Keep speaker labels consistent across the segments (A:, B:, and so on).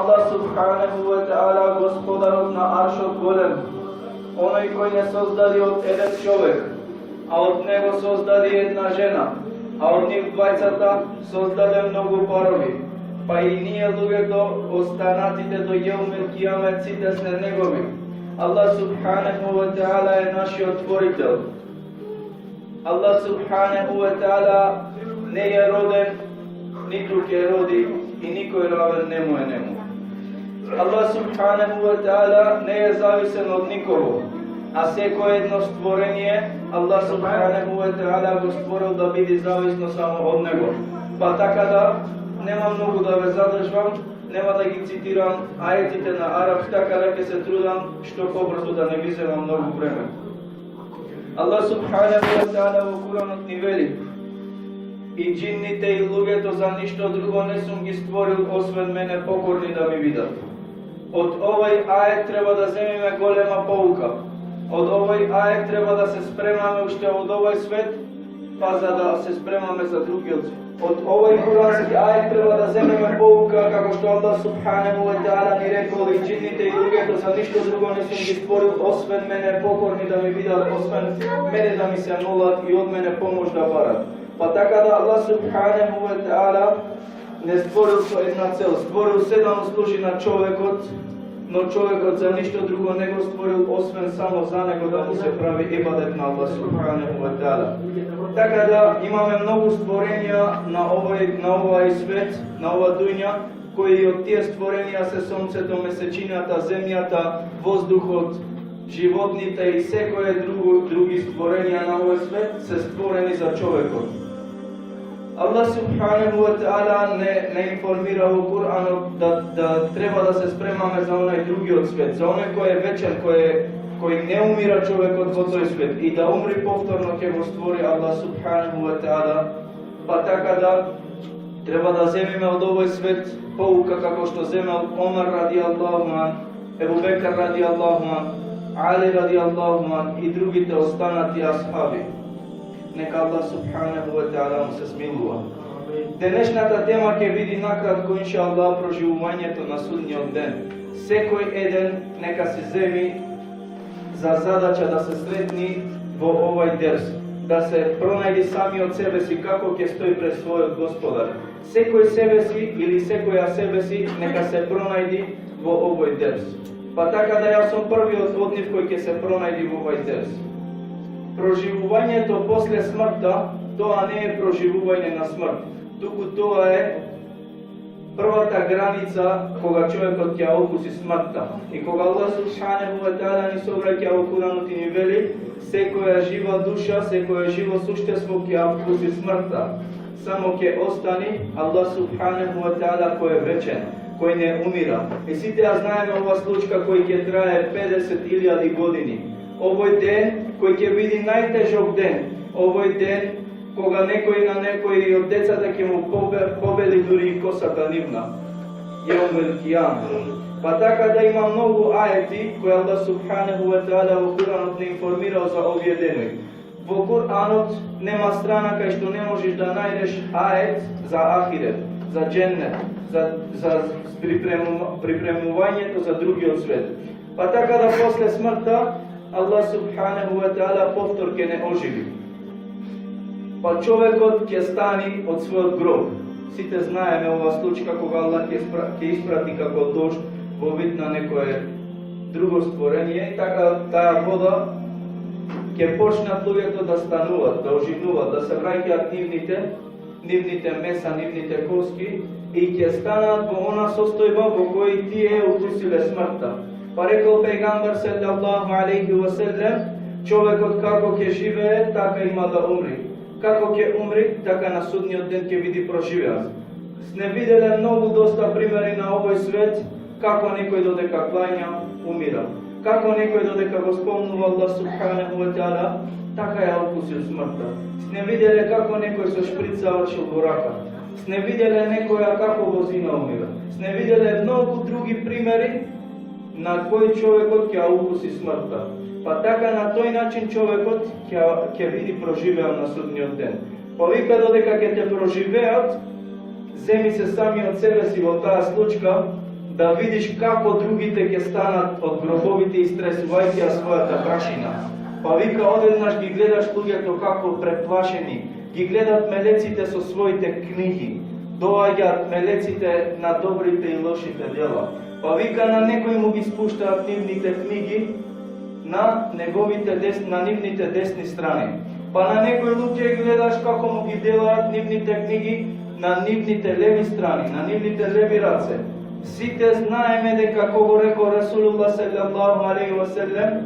A: Allah subhanahu wa ta'ala gospodarot na aršot golem, onaj koji ne sozdali od jedan čovjek, a od njega sozdali jedna žena, a od njih dvajcata sozdali mnogo parovi, pa i nije lugedo ostanatite do jeumil kijamet citesne njegovi. Allah subhanahu wa ta'ala je naš otvoritelj. Allah subhanahu wa ta'ala ne je roden, ni druge rodi i niko je raven njemu je njemu. Allah subhanahu wa ta'ala ne je zavisen od nikogo, a sveko jedno stvorenje Allah subhanahu wa ta'ala go stvoril da biti zavisno samo od njega. Pa tako da nema mnogo da ve zadržvam, nema da gi citiram ajetite na arapski, tako da ke se trudam što pobrzo da ne vizemam mnogo vremena. Allah subhanahu wa ta'ala u Kuranot ni veli: i džinnite i lugето za ništo drugo ne sam gi stvoril osven mene pokorni da mi vidat. Od ovaj ajet treba da zemime golema pouka. Od ovaj ajet treba da se spremame ušte od ovaj svet, pa za da se spremame za drugi od svet. Od ovaj kuranski ajet treba da zemime pouka kako što Allah subhanahu wa ta'ala ni rekao: i džinnite i lugето za ništo drugo ne sam gi stvoril osven mene pokorni da mi vidat, osven mene da mi se nulat i od mene pomoć da barat. Pa tako da Allah subhanahu wa ta'ala ne stvoril to jedna cel, stvoril sedam služi na čovjekot, no čovjekot za ništo drugo nego stvoril osven samo za nego da mu se pravi ibadet na Allah subhanahu wa ta'ala. Tako da imаме mnogo stvorenja na ovaj svet, na ova dunja, koji od tije stvorenja se sunцето, месечината, земјата, воздухот, животните и секое други створенија на овој свет се створени за човекот. Allah subhanahu wa ta'ala ne informira u Kur'anu da treba da se spremame za onaj drugi od svet, za onaj koji je večan, koji ne umira čovjek od toj svet i da umri povtorno ke go stvori Allah subhanahu wa ta'ala. Pa tako da treba da zemime od ovoj svet pouka kako što zemel Omar radijallahu an, Ebu Bekar radijallahu an, Ali radijallahu an i drugite ostanati ashabi. Neka Allah subhanahu wa ta'ala mu se smilува. Денешната тема ќе види накратко инша Allah проживувањето на судниот ден. Секој еден нека се земи за задача да се сретни во овај дерс, да се пронајди сами од себе си како ќе стои пред својот Господар. Секој себе си или секоја себе си нека се пронајди во овој дерс. Па така да јас сум првиот од нив кој ќе се пронајди во овај дерс. Проживувањето после смртта, тоа не е проживување на смрт, туку тоа е првата граница кога човекот ќе окуси смртта. И кога Allah subhanahu wa ta'ala ни се обраќа во Куранот и ни вели: секоја жива душа, секоја живо суштество ќе окуси смртта. Само ќе остани Allah subhanahu wa ta'ala кој е вечен, кој не умира. И сите ја знаеме ова случка кој ќе трае 50.000 години. Овој ден кој ќе биде најтежок ден, овој ден кога некој на некој од децата ќе му побели дури и косата нивна. Јаумил кијамет. Па така да има многу ајети кои Allah subhanahu wa ta'ala во Куранот не информирал за овие денови. Во Куранот нема страна кај што не можеш да најдеш ајет за ахирет, за џеннет, за припремувањето за другиот свет. Па така да после смртта Allah subhanahu wa ta'ala повтор ќе не оживи. Па човекот ќе стани од својот гроб. Сите знаеме ова случка кога Allah ќе испрати како дожд во вид на некое друго створење и така таа вода ќе почнат луѓето да стануваат, да оживнуваат, да се враќаат нивните меса, нивните коски и ќе станат во она состојба во кој тие укусиле смртта. Па рекол пејгамбар саллаллаху алейхи ва селлем: човекот како ќе живее, така има да умри. Како ќе умри, така на судниот ден ќе биде проживеан. Сне виделе многу доста примери на овој свет како некој додека клања, умира. Како некој додека го спомнува Allah subhanahu wa ta'ala, така ја окусил смртта. Сне виделе како некој со шприц завршил во рака. Сне виделе некоја како возина умира. Сне виделе многу други примери на кој човекот ќе укуси смртта. Па така на тој начин човекот ќе биде проживеан на судниот ден. Повика додека ќе те проживеат, земи се сами од себе си во таа случка да видиш како другите ќе станат од гробовите истресувајќи ја својата прашина. Па вика, одеднаш ги гледаш луѓето како преплашени, ги гледат мелеците со своите книги, доаѓаат мелеците на добрите и лошите дела. Па вика, на некој му ги спуштаат нивните книги на нивните десни страни. Па на некој луѓе гледаш како му ги делаат нивните книги на нивните леви страни, на нивните леви раце. Сите знаеме дека, како го рекол Расулуллах саллаллаху алейхи ва селем,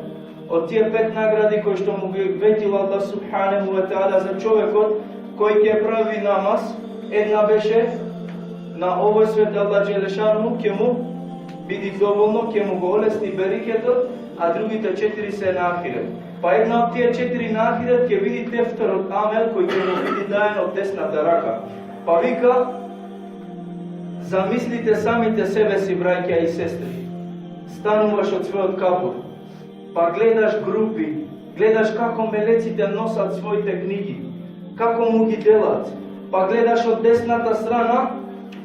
A: од тие 5 награди кои што му ги ветил Аллах субханаху ва таала за човекот кој ќе прави намаз, една беше на овој свет Аллах Джелешану ќе му биди доволно, ќе му го олесни берикетот, а другите 4 се на ахирет. Па една од тие 4 на ахирет ќе види тефтерот амел кој ќе му биди даен од десната рака. Па вика, замислите самите себе си, браќа и сестри. Стануваш од својот кабур, па гледаш групи, гледаш како мелеците носат своите книги, како му ги делат. Па гледаш од десната страна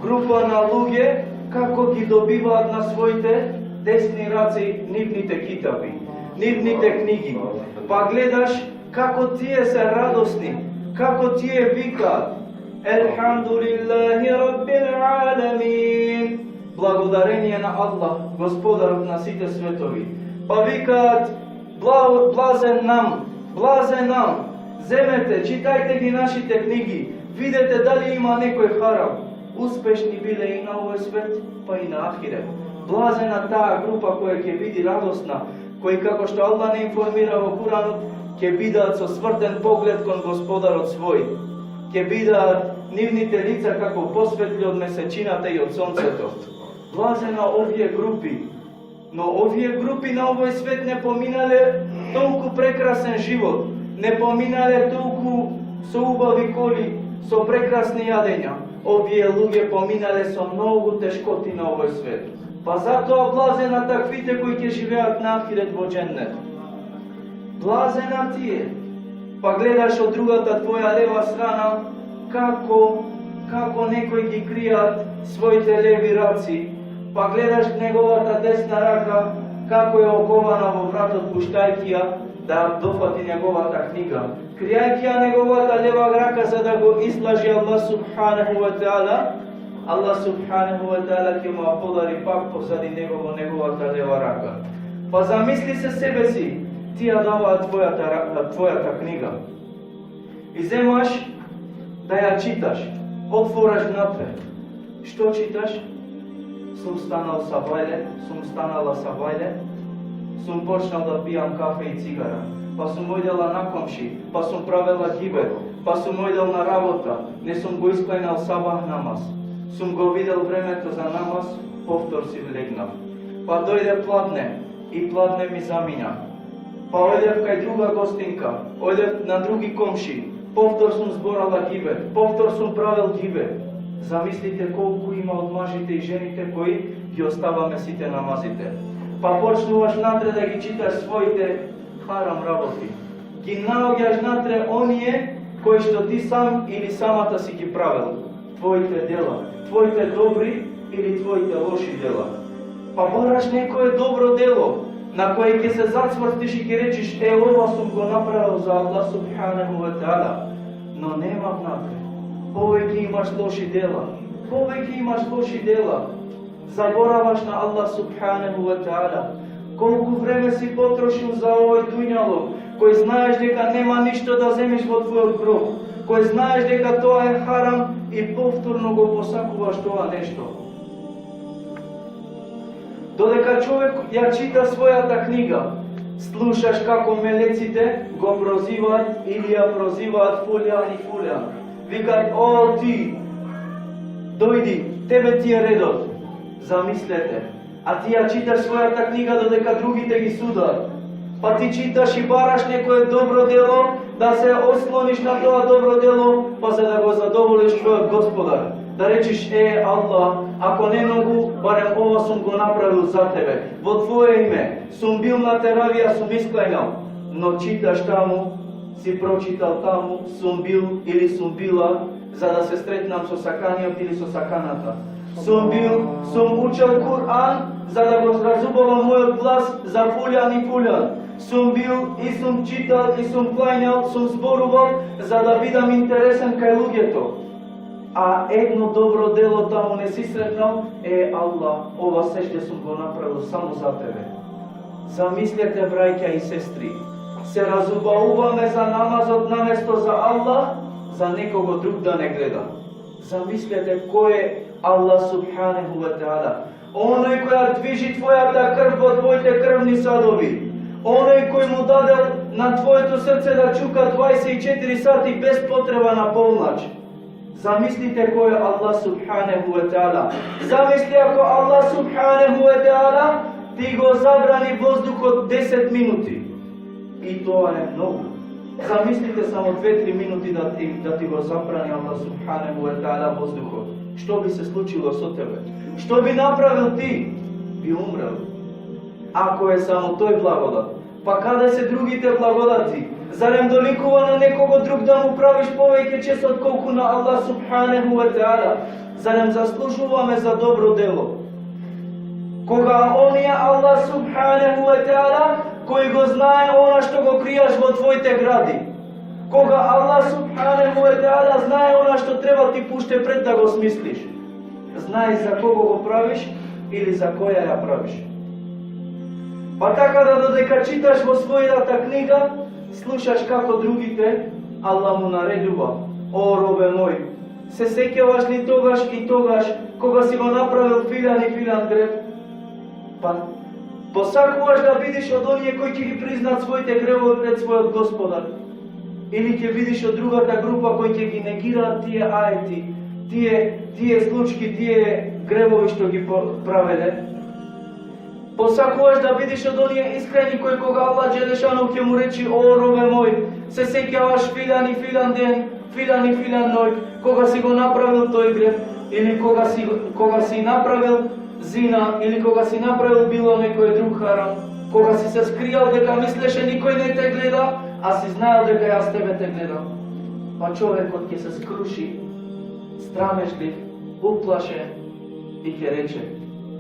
A: група на луѓе како ги добиваат на своите десни раци нивните китаби, нивните книги. Па гледаш како тие се радосни, како тие викаат Елхамдулиллахи Раббил Аламин, благодарение на Аллах, Господарот на сите светови. Па викаат, блазен нам, земете, читајте ги нашите книги, видете дали има некој харам. Успешни биле и на овој свет, па и на ахирет. Блазена таа група која ќе биде радосна, кои како што Аллах не информира во Куранот, ќе бидат со свртен поглед кон Господарот свој. Ќе бидат нивните лица како посветли од месечината и од сонцето. Блазена овие групи, но овие групи на овој свет не поминале толку прекрасен живот, не поминале толку со убави коли, со прекрасни јадења. Овие луѓе поминале со многу тешкоти на овој свет. Па затоа блазена таквите кои ќе живеат на ахирет во дженнет. Блазена тие. Па гледаш од другата твоја лева страна како некои ги кријат своите леви раци. Па гледаш неговата десна рака како е окована во вратот пуштајќи ја да дофати неговата книга. Кријајќи ја неговата лева рака за да го излажи Аллах субханаху ва таала, Аллах субханаху ва таала ќе му подари пак позади него во неговата лева рака. Па замисли се себе си, ти ја даваат твојата книга. И земаш да ја читаш, отвораш внатре. Што читаш? Сум станала сабајле, сум почнал да пијам кафе и цигара, па сум ојдела на комши, па сум правела гибет, па сум ојдел на работа, не сум го искленал сабах намаз, сум го видел времето за намаз, повтор си влегнав. Па дојде пладне, и пладне ми замина. Па ојдев кај друга гостинка, ојдев на други комши, повтор сум зборала гибет, повтор сум правел гибет. Замислите колку има од мажите и жените кои ги оставаме сите намазите. Па почнуваш натре да ги читаш своите харам работи. Ги наоѓаш натре оние кои што ти сам или самата си ги правил. Твоите дела, твоите добри или твоите лоши дела. Па бараш некое добро дело, на кое ќе се зацвртиш и ќе речиш, ова сум го направил за Аллах субханаху ва таала, но нема внатре. Повеќе имаш лоши дела, забораваш на Аллах субханаху ва таала. Колку време си потрошил за овој дуњалог, кој знаеш дека нема ништо да земиш во твојот гроб, кој знаеш дека тоа е харам и повторно го посакуваш тоа нешто. Додека човек ја чита својата книга, слушаш како мелеците го прозиваат или ја прозиваат фулјан и фулјан. Викаат, о ти, дојди, тебе ти е редот. Замислете, а ти ја читаш својата книга додека другите ги судат. Па ти читаш и бараш некое добро дело, да се ослониш на тоа добро дело, па за да го задоволиш твојот Господар. Да речиш, Аллах, ако не многу, барем ова сум го направил за тебе. Во твое име, сум бил на теравија, сум искленал. Но читаш таму, си прочитал таму, сум бил или сум била, за да се сретнам со саканиот или со саканата. Сум учел Кур'ан, за да го разубавам мојот глас за пулјан и пулјан. Сум бил и сум читал и сум клањал, сум зборувал за да бидам интересен кај луѓето. А едно добро дело таму не си сретнал, Аллах, ова се што сум го направил само за тебе. Замислете, браќа и сестри, се разубавуваме за намазот наместо за Аллах, за некого друг да не гледа. Замислете кој е Аллах субханаху ва таала. Оној кој движи твојата крв во твоите крвни садови. Оној кој му дадел на твоето срце да чука 24 сати без потреба на полнач. Замислите кој е Аллах субханаху ва таала. Замисли ако Аллах субханаху ва таала ти го забрани воздухот 10 минути. И тоа е многу. Замислите само 2-3 минути да ти го забрани Аллах субханаху ва таала воздухот. Што би се случило со тебе? Што би направил ти? Би умрел. Ако е само тој благодат, па каде се другите благодати? Зарем доликува на некого друг да му правиш повеќе чест отколку на Аллах субханаху ва таала? Зарем заслужуваме за добро дело? Кога оние Аллах субханаху ва таала кој го знае она што го криеш во твоите гради. Кога Аллах субханаху ва таала знае она што треба ти пуште пред да го смислиш. Знаеш за кого го правиш или за која ја правиш. Па така да додека читаш во својата книга, слушаш како другите Аллах му наредува: о робе мој, се сеќаваш ли тогаш и тогаш кога си го направил филан и филан грев? Па посакуваш да видиш од оние кои ќе ги признат своите гревови пред својот Господар? Или ќе видиш од другата група кои ќе ги негираат тие аети, тие случки, тие гревови што ги правеле? Посакуваш да видиш од оние искрени кои кога Аллах Джелешану ќе му речи: о робе мој, се сеќаваш филан и филан ден, филан и филан ноќ, кога си го направил тој грев, или кога си направил зина, или кога си направил било некој друг харам, кога си се скријал дека мислеше никој не те гледа, а си знаел дека јас тебе те гледам. Па човекот ќе се скруши, страмежлив, уплашен и ќе рече: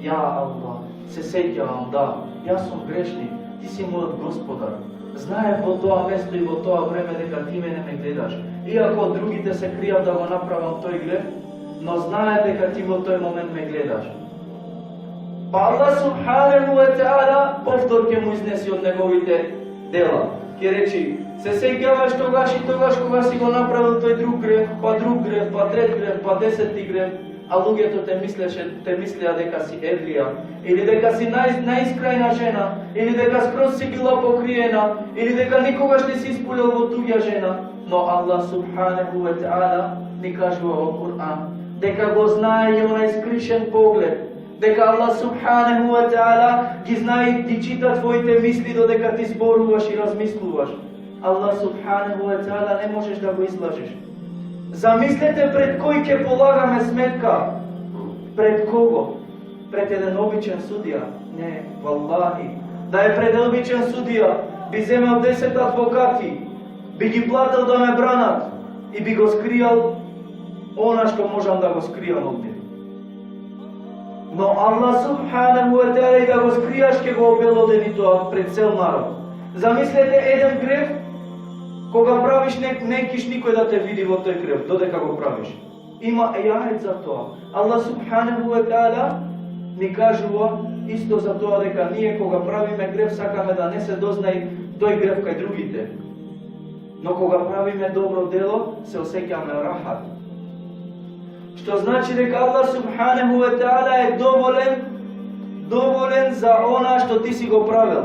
A: ја Аллах, се сеќавам, да, јас сум грешник, ти си мојот Господар. Знаев во тоа место и во тоа време дека ти мене ме гледаш. Иако другите се кријат да го направам тој грев, но знае дека ти во тој момент ме гледаш. Па Аллах субханаху ва таала повтор ќе му изнеси од неговите дела. Ќе речи: се сеќаваш тогаш и тогаш кога си го направил тој друг грев, па друг грев, па трет грев, па 10-ти грев, а луѓето те мислеа дека си еврија, или дека си најискрајна жена, или дека скроз си била покриена, или дека никогаш не си исполил во туѓа жена. Но Аллах субханаху ва таала ни кажува во Кур'ан дека го знае и онај скришен поглед, дека Аллах субханаху ва таала ги знае и ти чита твоите мисли додека ти зборуваш и размислуваш. Аллах субханаху ва таала не можеш да го излажеш. Замислете пред кој ќе полагаме сметка? Пред кого? Пред еден обичен судија? Не, валлахи. Да е пред обичен судија, би земел 10 адвокати, би ги платил да ме бранат и би го скријал она што можам да го скријам од нив. Но Аллах субханаху ва таала и да го скријаш ќе го обелодени тоа пред цел народ. Замислете еден грев, кога правиш не киш никој да те види во тој грев, додека го правиш. Има ајет за тоа. Аллах субханаху ва таала ни кажува исто за тоа дека ние кога правиме грев сакаме да не се дознае тој грев кај другите. Но кога правиме добро дело, се осеќаме рахат. Што значи дека Аллах субханаху ва таала е доволен за она што ти си го правил.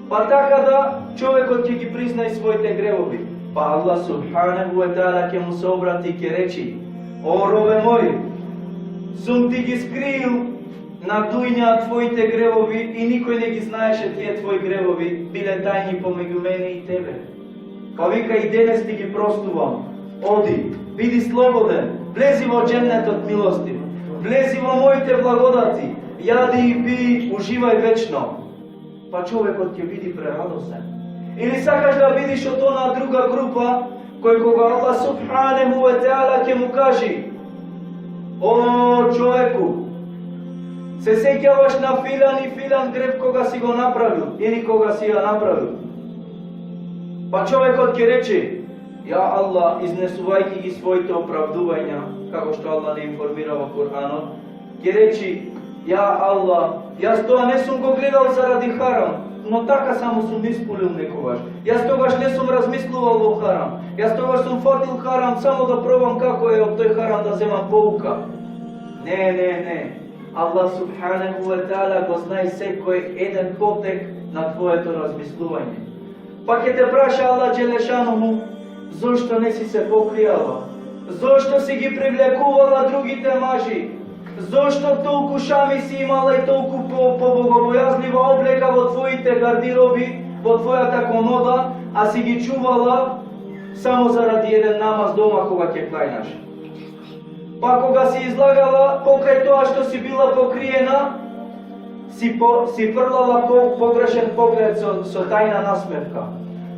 A: Па така да човекот ќе ги признае своите гревови. Па Аллах субханаху ва таала ќе му се обрати и ќе речи: о робе мој, сум ти ги скриил на дујња твоите гревови и никој не ги знаеше тие твои гревови, биле тајни помеѓу мене и тебе. Па вика: и денес ти ги простувам. Оди, биди слободен, влези во дженнетот милости, влези во моите благодати, јади и пи, уживај вечно. Па човекот ќе биде прерадосен. Или сакаш да видиш од она друга група, кој кога Аллах субханаху ва таала ќе му кажи: O човеку, се сеќаваш на филан и филан грев кога си го направил или кога си ја направил. Па човекот ќе рече: Ја Аллах, изнесувајќи ги своите оправдувања, како што Аллах не информира во Куранот, ќе рече: Ја Аллах, јас тоа не сум го гледал заради харам, но така само сум исполнил некогаш. Јас тогаш не сум размислувал во харам. Јас тогаш сум фатил харам само да пробам како е од тој харам да земам поука. Не. Аллах субханаху ва таала го знае секој еден потек на твоето размислување. Па ќе те праша Аллах Джелешануху, зошто не си се покријала? Зошто си ги привлекувала другите мажи? Зошто толку шами си имала и толку побогобојазлива облека во твоите гардироби, во твојата комода, а си ги чувала само заради еден намаз дома кога ќе клајнаш? Па кога си излагала, покрај тоа што си била покриена, си фрлала погрешен поглед со тајна насмевка.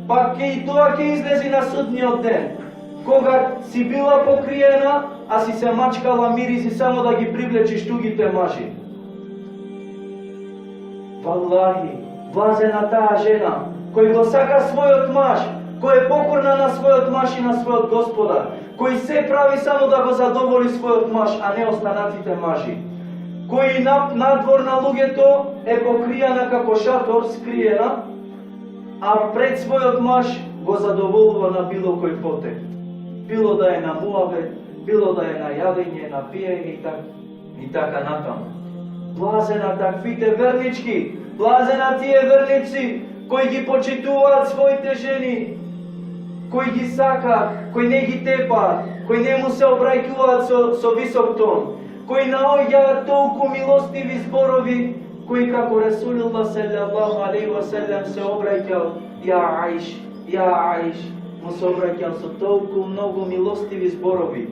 A: Па и тоа ќе излези на судниот ден, кога си била покриена, а си се мачкала мириси само да ги привлечиш тугите мажи. Валлахи, блазена таа жена, кој го сака својот маж, кој е покорна на својот маж и на својот Господар, кој се прави само да го задоволи својот маж, а не останатите мажи, кој надвор на луѓето е покриена како шатор, скриена, а пред својот маж го задоволува на било кој потек. Било да е на муавет, било да е на јадење, на пиење и така натаму. Блазена таквите вернички, блазена тие верници кои ги почитуваат своите жени, кои ги сакаат, кои не ги тепаат, кои не му се обраќуваат со висок тон, кои наоѓаат толку милостиви зборови, кои како Ресулуллах саллаллаху алейхи ва селем се обраќал: Ја Аиш, му се обраќал со толку многу милостиви зборови.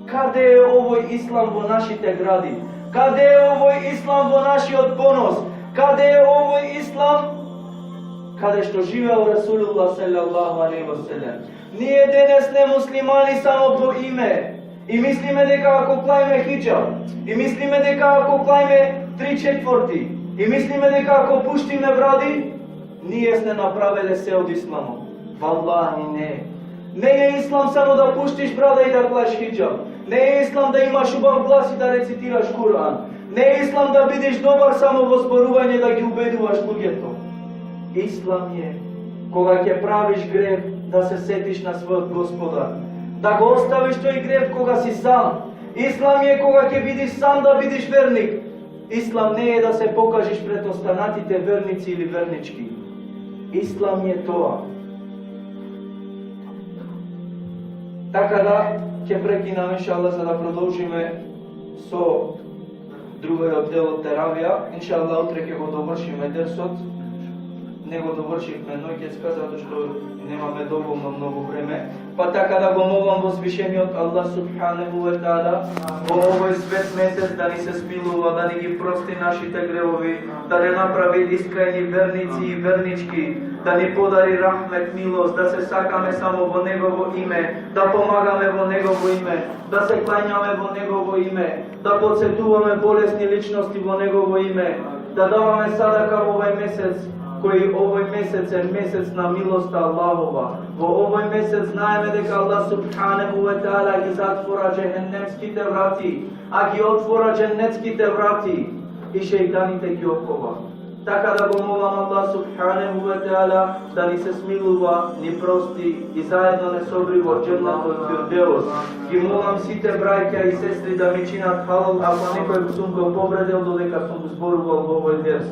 A: Каде е овој ислам во нашите гради? Каде е овој ислам во нашиот понос? Каде е овој ислам каде што живеел Ресулуллах саллаллаху алейхи ва селем? Ние денес не муслимани само по име и мислиме дека ако клајме хиджаб, и мислиме дека ако клајме 3/4, и мислиме дека ако пуштиме бради, ние сме направиле се од исламот. Валлахи не. Не е ислам само да пуштиш брада и да клаеш хиджаб. Не е ислам да имаш убав глас и да рецитираш Куран. Не е ислам да бидеш добар само во зборување да ги убедуваш луѓето. Ислам е кога ќе правиш грев да се сетиш на својот Господар, да го оставиш тој грев кога си сам. Ислам е кога ќе бидеш сам да бидеш верник. Ислам не е да се покажеш пред останатите верници или вернички. Ислам е тоа. Така да, ќе прекинам иншаллах за да продолжиме со другиот дел од теравија. Иншаллах утре ќе го довршиме дерсот. Не го довршивме ноќеска затоа што немаме доволно многу време. Па така да го молам возвишениот Аллах субханаху ва таала во овој свет месец да ни се смилува, да ни ги прости нашите гревови, да не направи искрени верници и вернички, да ни подари рахмет, милост, да се сакаме само во Негово име, да помагаме во Негово име, да се клањаме во Негово име, да потсетуваме болесни личности во Негово име, да даваме садака во овој месец, кој овој месец е месец на милоста Аллахова. Во овој месец знаеме дека Аллах субханаху ва таала ги затвора джехеннемските врати, а ги отвора дженнетските врати и шејтаните ги окова. Така да го молам Аллах субханаху ва таала да ни се смилува, ни прости и заедно не собри во џеннатот фирдеус. Ги молам сите браќа и сестри да ми чинат халал ако некој сум го повредил додека сум зборувал во овој дерс.